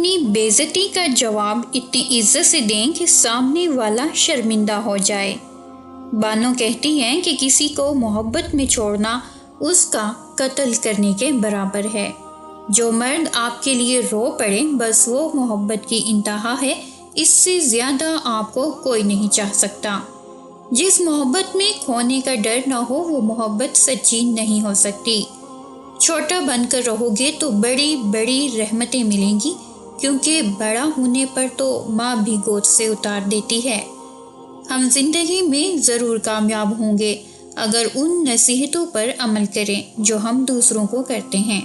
اپنی بے عزتی کا جواب اتنی عزت سے دیں کہ سامنے والا شرمندہ ہو جائے۔ بانو کہتی ہیں کہ کسی کو محبت میں چھوڑنا اس کا قتل کرنے کے برابر ہے۔ جو مرد آپ کے لیے رو پڑے بس وہ محبت کی انتہا ہے، اس سے زیادہ آپ کو کوئی نہیں چاہ سکتا۔ جس محبت میں کھونے کا ڈر نہ ہو وہ محبت سچی نہیں ہو سکتی۔ چھوٹا بن کر رہو گے تو بڑی بڑی رحمتیں ملیں گی، کیونکہ بڑا ہونے پر تو ماں بھی گود سے اتار دیتی ہے۔ ہم زندگی میں ضرور کامیاب ہوں گے اگر ان نصیحتوں پر عمل کریں جو ہم دوسروں کو کرتے ہیں۔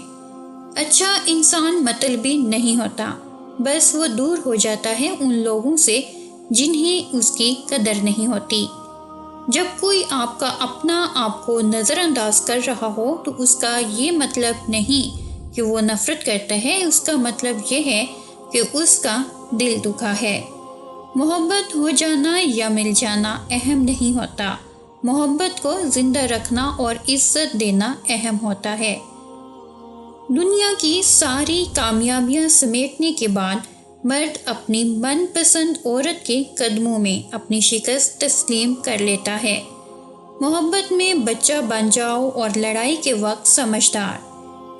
اچھا انسان مطلبی نہیں ہوتا، بس وہ دور ہو جاتا ہے ان لوگوں سے جنہیں اس کی قدر نہیں ہوتی۔ جب کوئی آپ کا اپنا آپ کو نظر انداز کر رہا ہو تو اس کا یہ مطلب نہیں کہ وہ نفرت کرتا ہے، اس کا مطلب یہ ہے کہ اس کا دل دکھا ہے۔ محبت ہو جانا یا مل جانا اہم نہیں ہوتا، محبت کو زندہ رکھنا اور عزت دینا اہم ہوتا ہے۔ دنیا کی ساری کامیابیاں سمیٹنے کے بعد مرد اپنی من پسند عورت کے قدموں میں اپنی شکست تسلیم کر لیتا ہے۔ محبت میں بچہ بن جاؤ اور لڑائی کے وقت سمجھدار،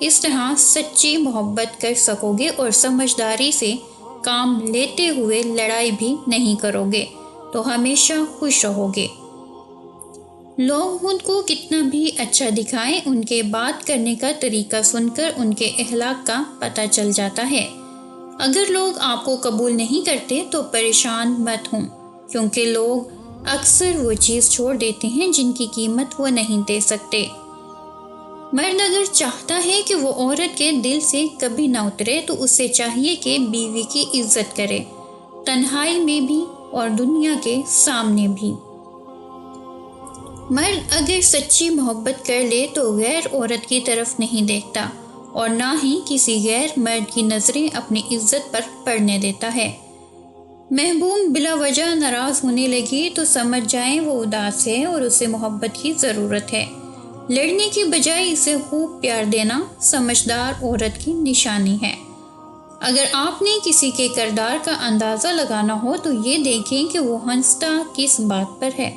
اس طرح سچی محبت کر سکو گے اور سمجھداری سے کام لیتے ہوئے لڑائی بھی نہیں کرو گے تو ہمیشہ خوش رہو گے۔ لوگ خود کو کتنا بھی اچھا دکھائیں، ان کے بات کرنے کا طریقہ سن کر ان کے اخلاق کا پتہ چل جاتا ہے۔ اگر لوگ آپ کو قبول نہیں کرتے تو پریشان مت ہوں، کیونکہ لوگ اکثر وہ چیز چھوڑ دیتے ہیں جن کی قیمت وہ نہیں دے سکتے۔ مرد اگر چاہتا ہے کہ وہ عورت کے دل سے کبھی نہ اترے تو اسے چاہیے کہ بیوی کی عزت کرے، تنہائی میں بھی اور دنیا کے سامنے بھی۔ مرد اگر سچی محبت کر لے تو غیر عورت کی طرف نہیں دیکھتا اور نہ ہی کسی غیر مرد کی نظریں اپنی عزت پر پڑنے دیتا ہے۔ محبوب بلا وجہ ناراض ہونے لگی تو سمجھ جائیں وہ اداس ہے اور اسے محبت کی ضرورت ہے۔ لڑنے کی بجائے اسے خوب پیار دینا سمجھدار عورت کی نشانی ہے۔ اگر آپ نے کسی کے کردار کا اندازہ لگانا ہو تو یہ دیکھیں کہ وہ ہنستا کس بات پر ہے۔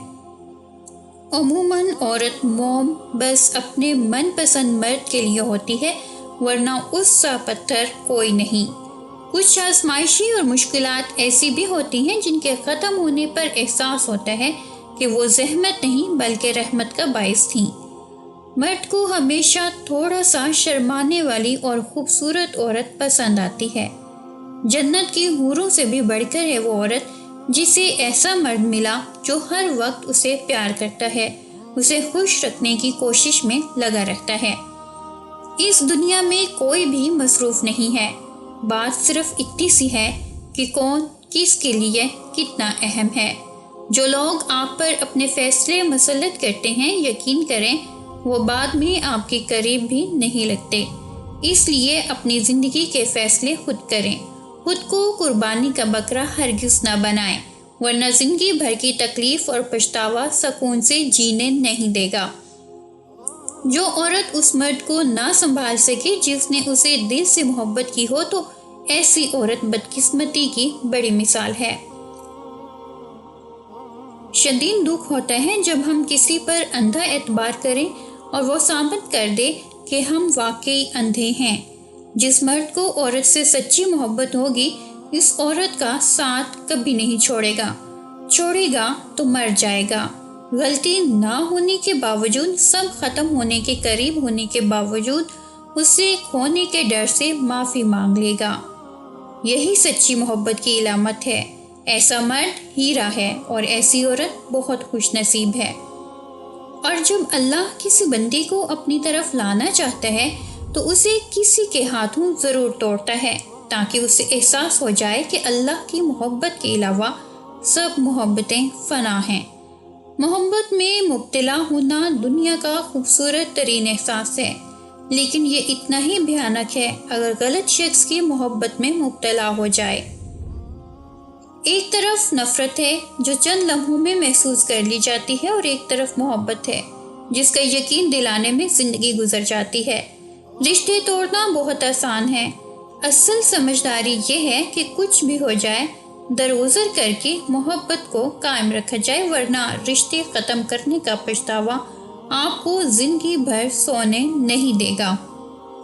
عموماً عورت موم بس اپنے من پسند مرد کے لیے ہوتی ہے، ورنہ اس سا پتھر کوئی نہیں۔ کچھ آزمائشی اور مشکلات ایسی بھی ہوتی ہیں جن کے ختم ہونے پر احساس ہوتا ہے کہ وہ زحمت نہیں بلکہ رحمت کا باعث تھیں۔ مرد کو ہمیشہ تھوڑا سا شرمانے والی اور خوبصورت عورت پسند آتی ہے۔ جنت کی حوروں سے بھی بڑھ کر ہے وہ عورت جسے ایسا مرد ملا جو ہر وقت اسے پیار کرتا ہے، اسے خوش رکھنے کی کوشش میں لگا رہتا ہے۔ اس دنیا میں کوئی بھی مصروف نہیں ہے، بات صرف اتنی سی ہے کہ کون کس کے لیے کتنا اہم ہے۔ جو لوگ آپ پر اپنے فیصلے مسلط کرتے ہیں، یقین کریں وہ بعد میں آپ کے قریب بھی نہیں لگتے۔ اس لیے اپنی زندگی کے فیصلے خود کریں، خود کو قربانی کا بکرا ہرگز نہ بنائیں، ورنہ زندگی بھر کی تکلیف اور پچھتاوا سکون سے جینے نہیں دے گا۔ جو عورت اس مرد کو نہ سنبھال سکے جس نے اسے دل سے محبت کی ہو تو ایسی عورت بدقسمتی کی بڑی مثال ہے۔ شدید دکھ ہوتا ہے جب ہم کسی پر اندھا اعتبار کریں اور وہ ثابت کر دے کہ ہم واقعی اندھے ہیں۔ جس مرد کو عورت سے سچی محبت ہوگی اس عورت کا ساتھ کبھی نہیں چھوڑے گا تو مر جائے گا۔ غلطی نہ ہونے کے باوجود، سب ختم ہونے کے قریب ہونے کے باوجود اسے کھونے کے ڈر سے معافی مانگ لے گا۔ یہی سچی محبت کی علامت ہے۔ ایسا مرد ہیرا ہے اور ایسی عورت بہت خوش نصیب ہے۔ اور جب اللہ کسی بندی کو اپنی طرف لانا چاہتا ہے تو اسے کسی کے ہاتھوں ضرور توڑتا ہے تاکہ اسے احساس ہو جائے کہ اللہ کی محبت کے علاوہ سب محبتیں فنا ہیں۔ محبت میں مبتلا ہونا دنیا کا خوبصورت ترین احساس ہے، لیکن یہ اتنا ہی بھیانک ہے اگر غلط شخص کی محبت میں مبتلا ہو جائے۔ ایک طرف نفرت ہے جو چند لمحوں میں محسوس کر لی جاتی ہے اور ایک طرف محبت ہے جس کا یقین دلانے میں زندگی گزر جاتی ہے۔ رشتے توڑنا بہت آسان ہے، اصل سمجھداری یہ ہے کہ کچھ بھی ہو جائے دروزر کر کے محبت کو قائم رکھا جائے، ورنہ رشتے ختم کرنے کا پچھتاوا آپ کو زندگی بھر سونے نہیں دے گا۔